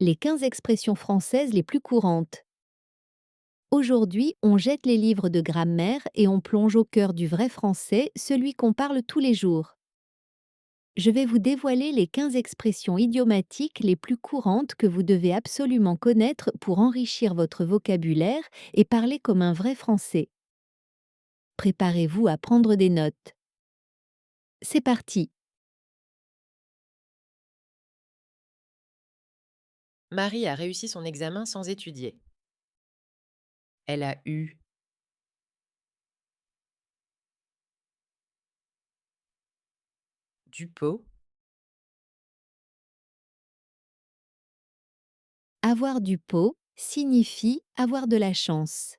Les 15 expressions françaises les plus courantes. Aujourd'hui, on jette les livres de grammaire et on plonge au cœur du vrai français, celui qu'on parle tous les jours. Je vais vous dévoiler les 15 expressions idiomatiques les plus courantes que vous devez absolument connaître pour enrichir votre vocabulaire et parler comme un vrai français. Préparez-vous à prendre des notes. C'est parti. Marie a réussi son examen sans étudier. Elle a eu. Du pot. Avoir du pot signifie avoir de la chance.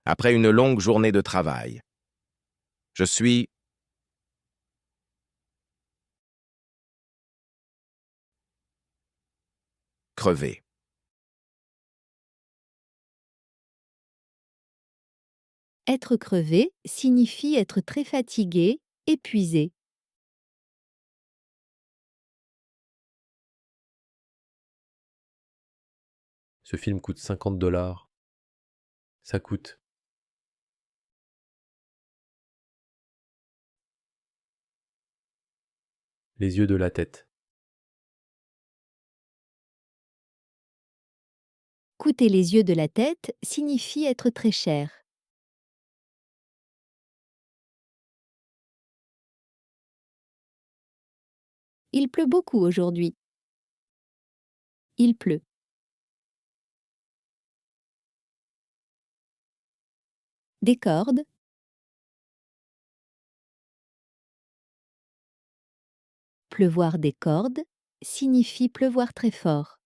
Après une longue journée de travail. Je suis crevé. Être crevé signifie être très fatigué, épuisé. Ce film coûte 50 $. Ça coûte. Les yeux de la tête. Coûter les yeux de la tête signifie être très cher. Il pleut beaucoup aujourd'hui. Il pleut. Des cordes. Pleuvoir des cordes signifie pleuvoir très fort.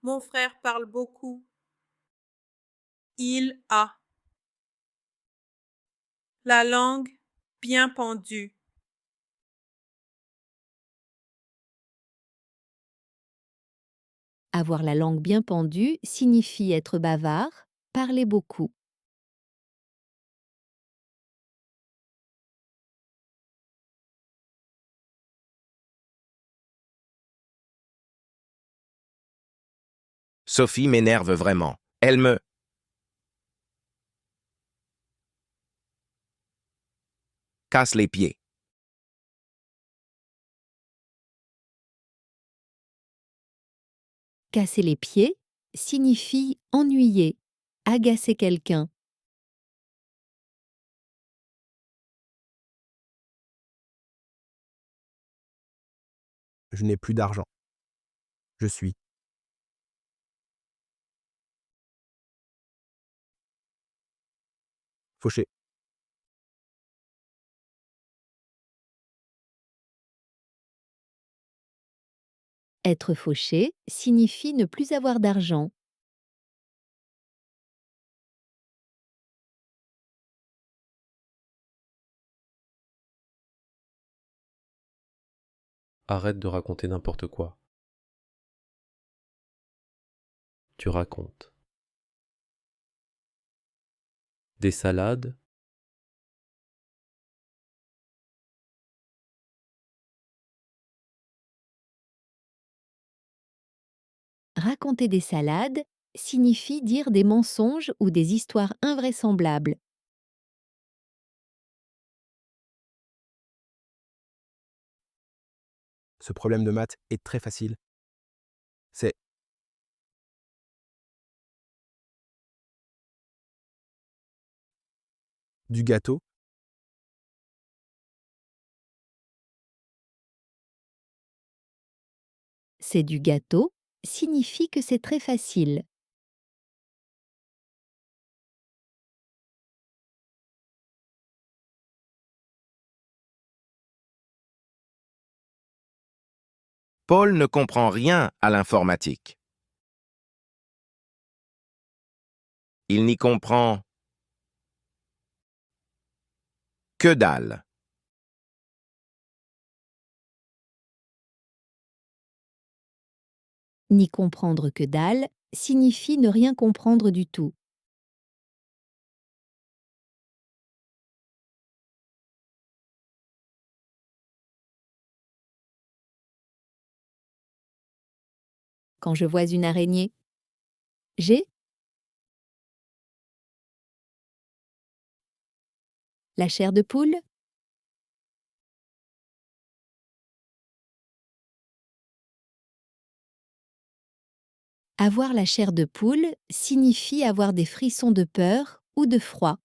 Mon frère parle beaucoup. Il a la langue bien pendue. Avoir la langue bien pendue signifie être bavard, parler beaucoup. Sophie m'énerve vraiment. Elle me casse les pieds. Casser les pieds signifie ennuyer, agacer quelqu'un. Je n'ai plus d'argent. Je suis fauché. Être fauché signifie ne plus avoir d'argent. Arrête de raconter n'importe quoi. Tu racontes. Des salades. Raconter des salades signifie dire des mensonges ou des histoires invraisemblables. Ce problème de maths est très facile. C'est du gâteau. C'est du gâteau signifie que c'est très facile. Paul ne comprend rien à l'informatique. Il n'y comprend que dalle. N'y comprendre que dalle signifie ne rien comprendre du tout. quand je vois une araignée? J'ai la chair de poule? Avoir la chair de poule signifie avoir des frissons de peur ou de froid.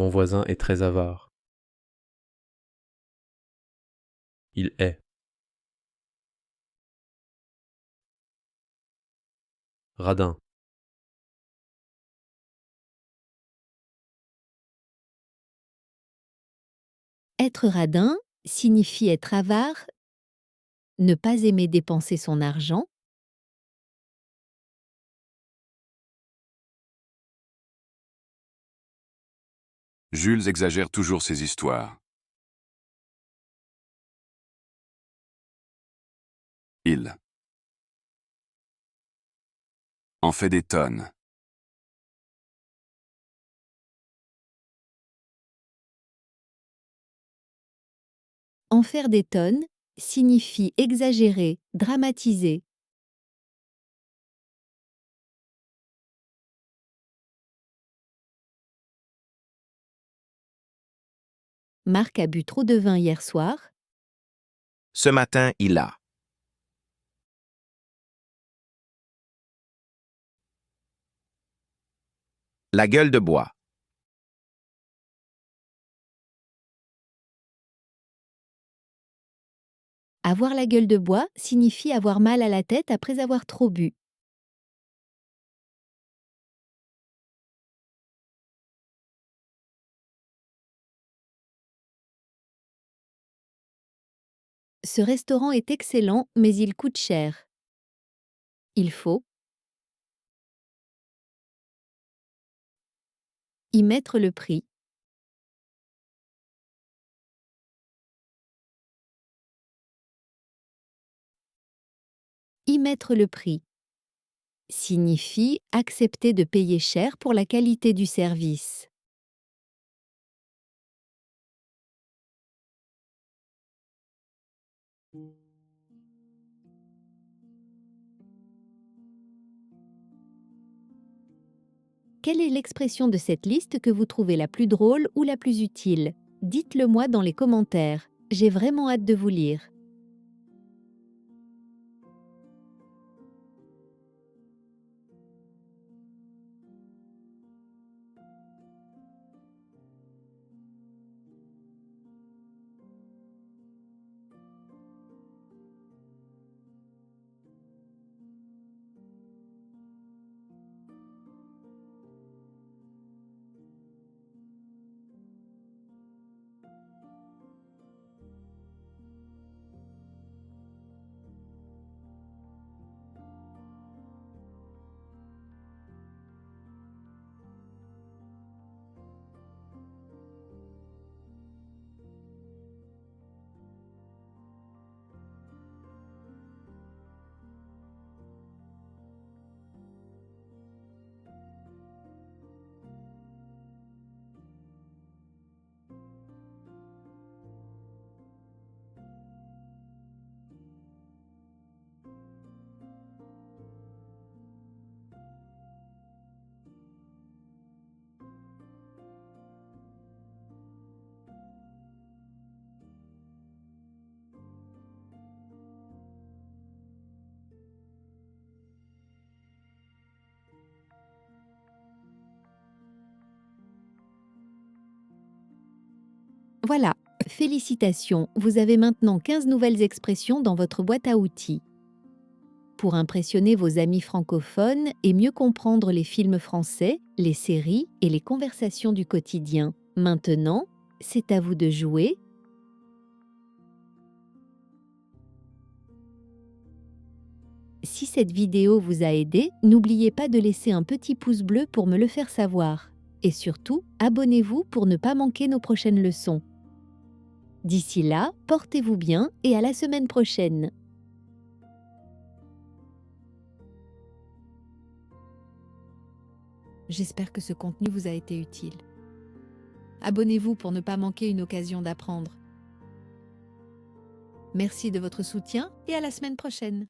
Mon voisin est très avare. Il est. Radin. Être radin signifie être avare, ne pas aimer dépenser son argent, Jules exagère toujours ses histoires. Il en fait des tonnes. en faire des tonnes signifie exagérer, dramatiser. Marc a bu trop de vin hier soir. Ce matin, il a. La gueule de bois. Avoir la gueule de bois signifie avoir mal à la tête après avoir trop bu. Ce restaurant est excellent, mais il coûte cher. Il faut y mettre le prix. Y mettre le prix signifie accepter de payer cher pour la qualité du service. Quelle est l'expression de cette liste que vous trouvez la plus drôle ou la plus utile? Dites-le moi dans les commentaires. J'ai vraiment hâte de vous lire. Voilà, félicitations, vous avez maintenant 15 nouvelles expressions dans votre boîte à outils. Pour impressionner vos amis francophones et mieux comprendre les films français, les séries et les conversations du quotidien. Maintenant, c'est à vous de jouer. Si cette vidéo vous a aidé, n'oubliez pas de laisser un petit pouce bleu pour me le faire savoir. Et surtout, abonnez-vous pour ne pas manquer nos prochaines leçons. D'ici là, portez-vous bien et à la semaine prochaine. J'espère que ce contenu vous a été utile. Abonnez-vous pour ne pas manquer une occasion d'apprendre. Merci de votre soutien et à la semaine prochaine.